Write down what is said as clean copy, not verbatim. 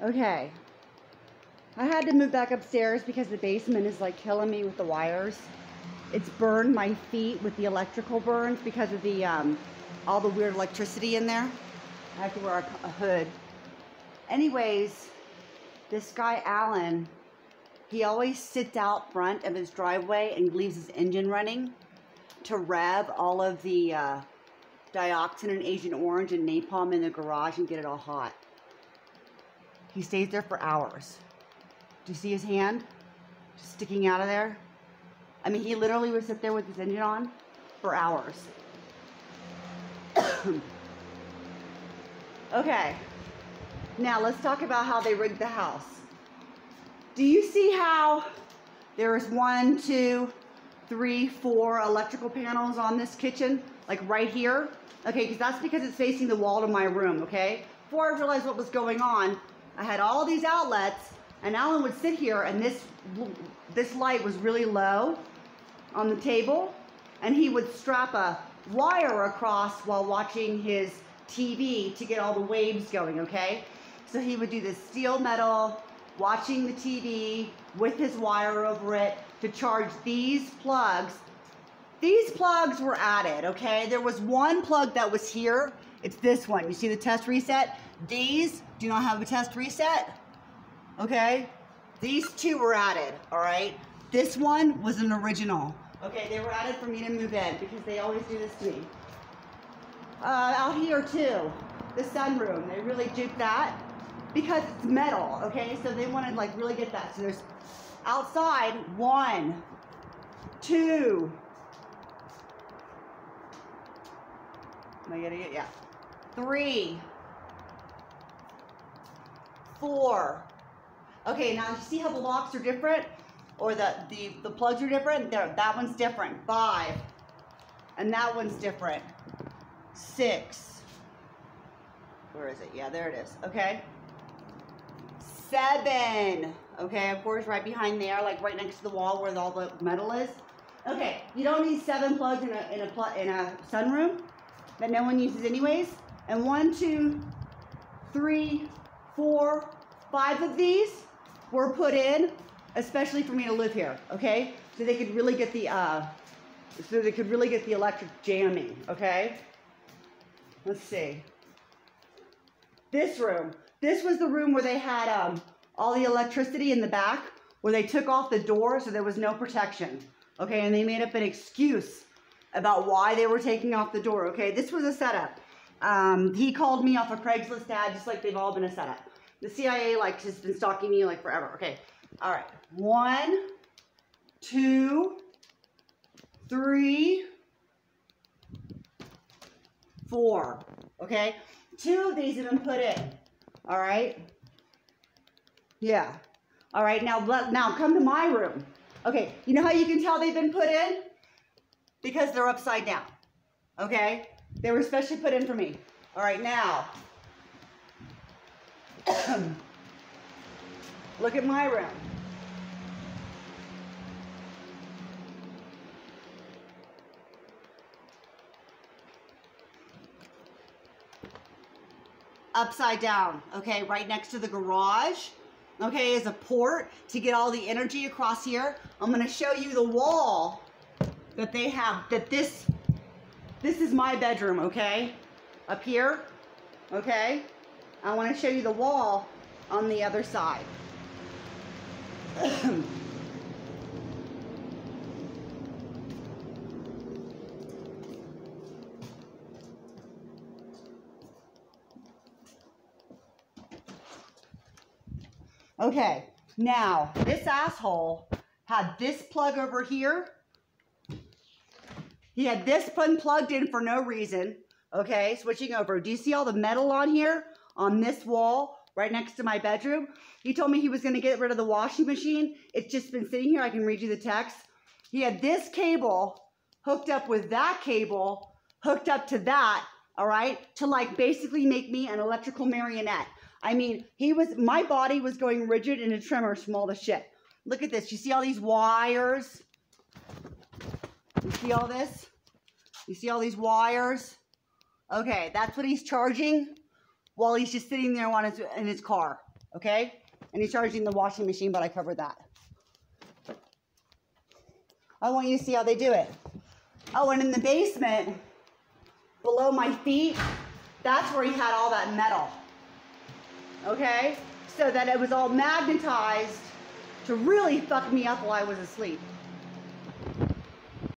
Okay. I had to move back upstairs because the basement is like killing me with the wires. It's burned my feet with the electrical burns because of the all the weird electricity in there. I have to wear a hood. Anyways, this guy Alan, he always sits out front of his driveway and leaves his engine running to rev all of the dioxin and Agent Orange and napalm in the garage and get it all hot. He stays there for hours. Do you see his hand just sticking out of there? I mean, he literally would sit there with his engine on for hours. Okay, now let's talk about how they rigged the house. Do you see how there's 1, 2, 3, 4 electrical panels on this kitchen? Like right here? Okay, because that's because it's facing the wall to my room, okay? Before I realized what was going on, I had all these outlets, and Alan would sit here, and this light was really low on the table, and he would strap a wire across while watching his TV to get all the waves going, okay? So he would do this steel metal, watching the TV with his wire over it to charge these plugs. These plugs were added, okay? There was one plug that was here. It's this one. You see the test reset? These do not have a test reset, okay? These two were added, all right? This one was an original. Okay, they were added for me to move in because they always do this to me. Out here too, the sunroom, they really juked that because it's metal, okay? So they want to like really get that. So there's outside 1, 2. Am I getting it? Yeah. 3, 4. Okay, now you see how the locks are different? Or the plugs are different? There, that one's different. 5. And that one's different. 6. Where is it? Yeah, there it is. Okay. 7. Okay, of course, right behind there, like right next to the wall where all the metal is. Okay, you don't need 7 plugs in a sunroom that no one uses anyways. And 1, 2, 3, 4, 5 of these were put in, especially for me to live here. Okay, so they could really get the electric jamming. Okay. Let's see. This room. This was the room where they had all the electricity in the back, where they took off the door so there was no protection. Okay, and they made up an excuse about why they were taking off the door. Okay, this was a setup. He called me off a Craigslist ad, just like they've all been a setup. The CIA like has been stalking me like forever. Okay, all right. 1, 2, 3, 4. Okay, 2 of these have been put in. All right. Yeah. All right. Now come to my room. Okay. You know how you can tell they've been put in? Because they're upside down. Okay. They were especially put in for me. All right. Now, look at my room. Upside down, okay, right next to the garage, okay, is a port to get all the energy across here. I'm going to show you the wall that they have, that this is my bedroom, okay, up here, okay. I want to show you the wall on the other side. Okay, now this asshole had this plug over here. He had this one plugged in for no reason. Okay, switching over. Do you see all the metal on here on this wall right next to my bedroom? He told me he was going to get rid of the washing machine. It's just been sitting here. I can read you the text. He had this cable hooked up with that cable hooked up to that, all right, to like basically make me an electrical marionette. I mean, my body was going rigid in a tremor from all the shit. Look at this. You see all these wires? You see all this? You see all these wires? Okay, that's what he's charging while he's just sitting there in his car. okay? And he's charging the washing machine, but I covered that. I want you to see how they do it. Oh, and in the basement, below my feet, that's where he had all that metal, okay? So that it was all magnetized to really fuck me up while I was asleep.